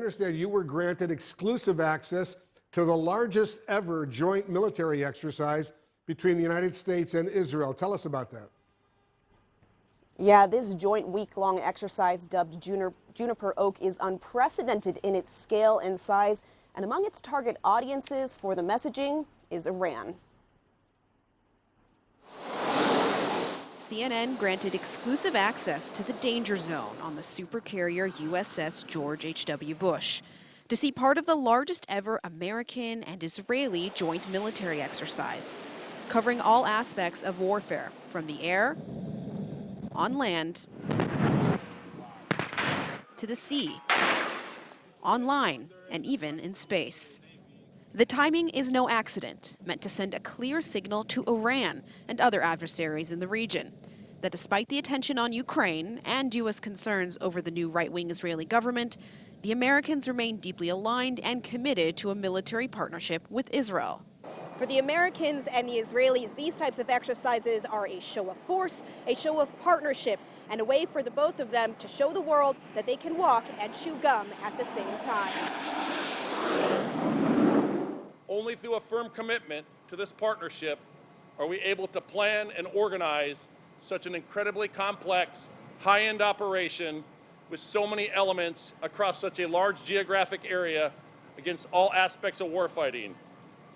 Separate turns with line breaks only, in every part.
understand you were granted exclusive access to the largest ever joint military exercise between the United States and Israel. Tell us about that.
Yeah, this joint week-long exercise dubbed Juniper Oak is unprecedented in its scale and size, and among its target audiences for the messaging is Iran.
CNN granted exclusive access to the danger zone on the supercarrier USS George H.W. Bush to see part of the largest ever American and Israeli joint military exercise, covering all aspects of warfare, from the air, on land, to the sea, on line, and even in space. The timing is no accident, meant to send a clear signal to Iran and other adversaries in the region that despite the attention on Ukraine and U.S. concerns over the new right-wing Israeli government, the Americans remain deeply aligned and committed to a military partnership with Israel.
For the Americans and the Israelis, these types of exercises are a show of force, a show of partnership, and a way for the both of them to show the world that they can walk and chew gum at the same time.
Only through a firm commitment to this partnership are we able to plan and organize such an incredibly complex, high-end operation with so many elements across such a large geographic area against all aspects of warfighting,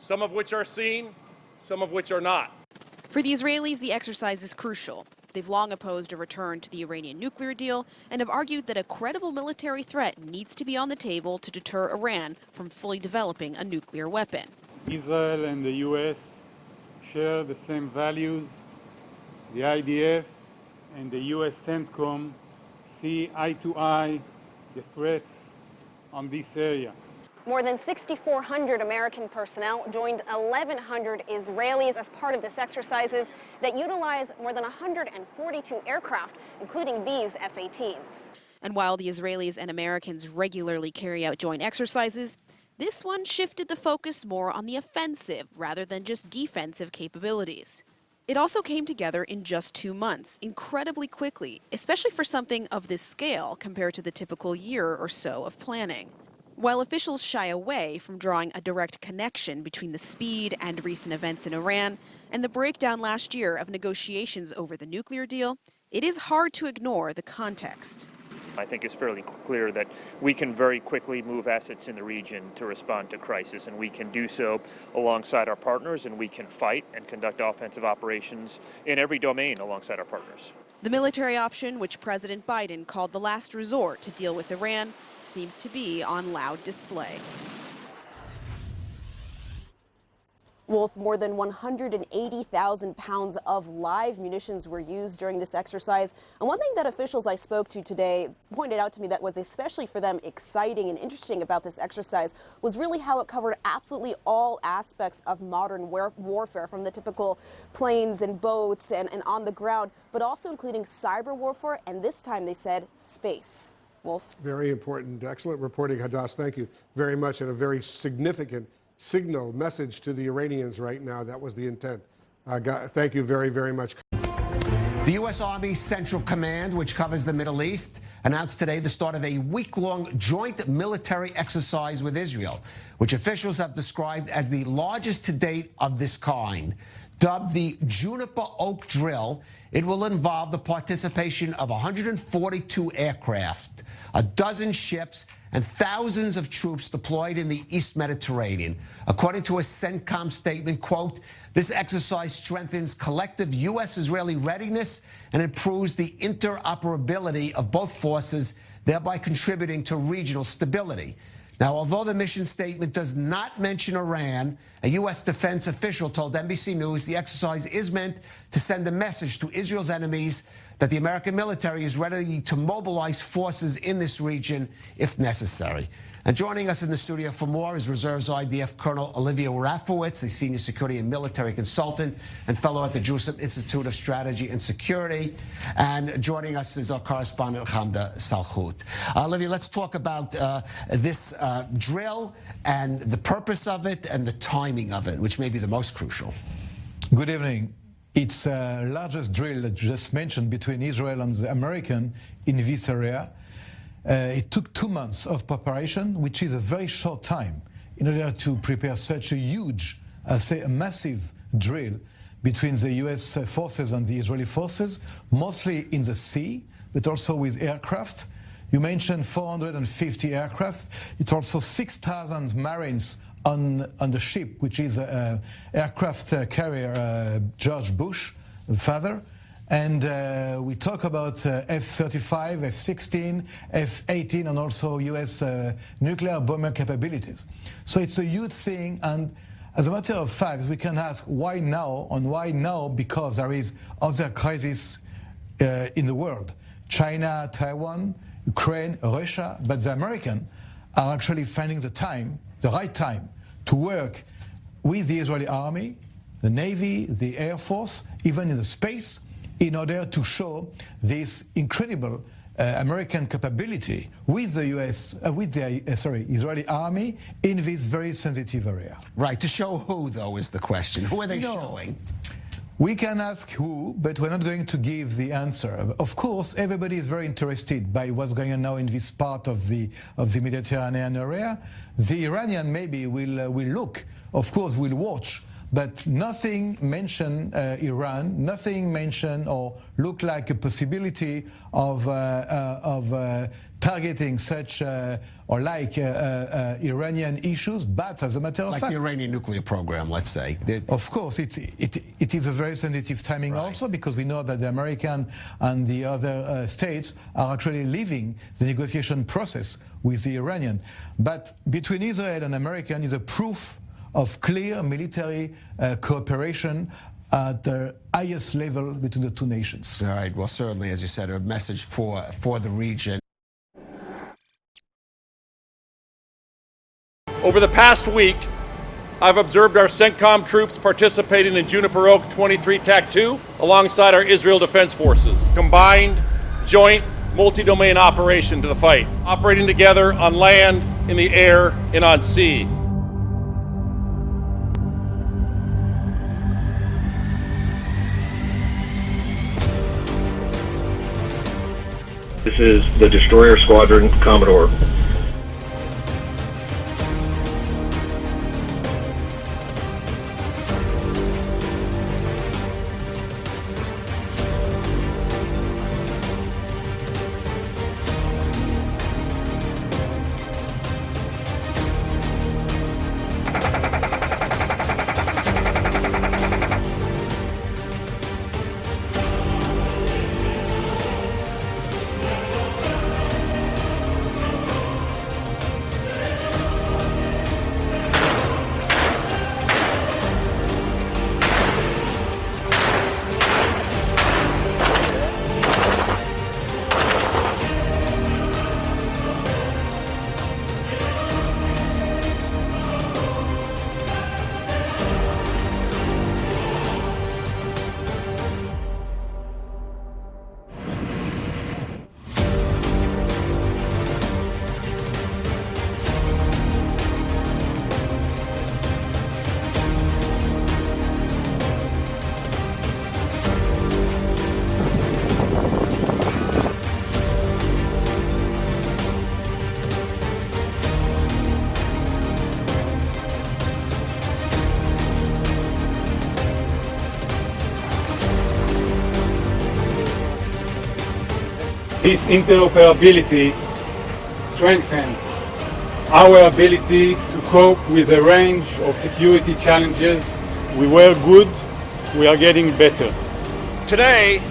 some of which are seen, some of which are not.
For the Israelis, the exercise is crucial. They've long opposed a return to the Iranian nuclear deal and have argued that a credible military threat needs to be on the table to deter Iran from fully developing a nuclear weapon.
Israel and the U.S. share the same values. The IDF and the U.S. CENTCOM see eye to eye the threats on this area.
More than 6,400 American personnel joined 1,100 Israelis as part of this exercises that utilize more than 142 aircraft, including these F-18s.
And while the Israelis and Americans regularly carry out joint exercises, this one shifted the focus more on the offensive rather than just defensive capabilities. It also came together in just 2 months, incredibly quickly, especially for something of this scale compared to the typical year or so of planning. While officials shy away from drawing a direct connection between the speed and recent events in Iran and the breakdown last year of negotiations over the nuclear deal, it is hard to ignore the context.
I think it's fairly clear that we can very quickly move assets in the region to respond to crisis, and we can do so alongside our partners, and we can fight and conduct offensive operations in every domain alongside our partners.
The military option, which President Biden called the last resort to deal with Iran, seems to be on loud display. Wolf, more than 180,000 pounds of live munitions were used during this exercise. And one thing that officials I spoke to today pointed out to me that was especially for them exciting and interesting about this exercise was really how it covered absolutely all aspects of modern warfare, from the typical planes and boats and on the ground, but also including cyber warfare, and this time they said space. Wolf.
Very important. Excellent reporting, Hadass. Thank you very much, and a very significant signal message to the Iranians right now. That was the intent. Thank you very, very much.
The US Army Central Command, which covers the Middle East, announced today the start of a week-long joint military exercise with Israel, which officials have described as the largest to date of this kind. Dubbed the Juniper Oak drill, it will involve the participation of 142 aircraft, a dozen ships, and thousands of troops deployed in the East Mediterranean. According to a CENTCOM statement, quote, this exercise strengthens collective U.S.-Israeli readiness and improves the interoperability of both forces, thereby contributing to regional stability. Now, although the mission statement does not mention Iran, a U.S. defense official told NBC News the exercise is meant to send a message to Israel's enemies that the American military is ready to mobilize forces in this region if necessary. And joining us in the studio for more is Reserves IDF Colonel Olivia Rafowitz, a senior security and military consultant and fellow at the Jerusalem Institute of Strategy and Security. And joining us is our correspondent, Hamda Salhout. Olivia, let's talk about this drill and the purpose of it and the timing of it, which may be the most crucial.
Good evening. It's the largest drill that you just mentioned between Israel and the American in this area. It took 2 months of preparation, which is a very short time, in order to prepare such a huge, say a massive drill between the US forces and the Israeli forces, mostly in the sea, but also with aircraft. You mentioned 450 aircraft. It's also 6,000 Marines on the ship, which is an aircraft carrier George Bush, father. And we talk about F-35, F-16, F-18, and also US nuclear bomber capabilities. So it's a huge thing, and as a matter of fact, we can ask why now, and why now? Because there is other crises in the world. China, Taiwan, Ukraine, Russia, but the Americans are actually finding the right time, to work with the Israeli army, the Navy, the Air Force, even in the space, in order to show this incredible American capability with the Israeli army in this very sensitive area.
Right. To show who, though, is the question. Who are they showing?
We can ask who, but we're not going to give the answer. Of course, everybody is very interested by what's going on now in this part of the Mediterranean area. The Iranian maybe will look, of course, will watch, but nothing mentioned Iran, nothing mentioned or look like a possibility of targeting such or like Iranian issues. But as a matter of fact,
like the Iranian nuclear program, let's say.
Of course, it is a very sensitive timing also, because we know that the American and the other states are actually leaving the negotiation process with the Iranian. But between Israel and American is a proof of clear military cooperation at the highest level between the two nations.
All right. Well, certainly, as you said, a message for the region.
Over the past week, I've observed our CENTCOM troops participating in Juniper Oak 23 TAC 2 alongside our Israel Defense Forces. Combined, joint, multi-domain operation to the fight, operating together on land, in the air, and on sea.
This is the Destroyer Squadron Commodore.
This interoperability strengthens our ability to cope with a range of security challenges. We were good, we are getting better.
Today,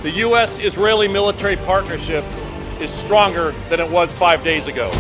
the U.S.-Israeli military partnership is stronger than it was 5 days ago.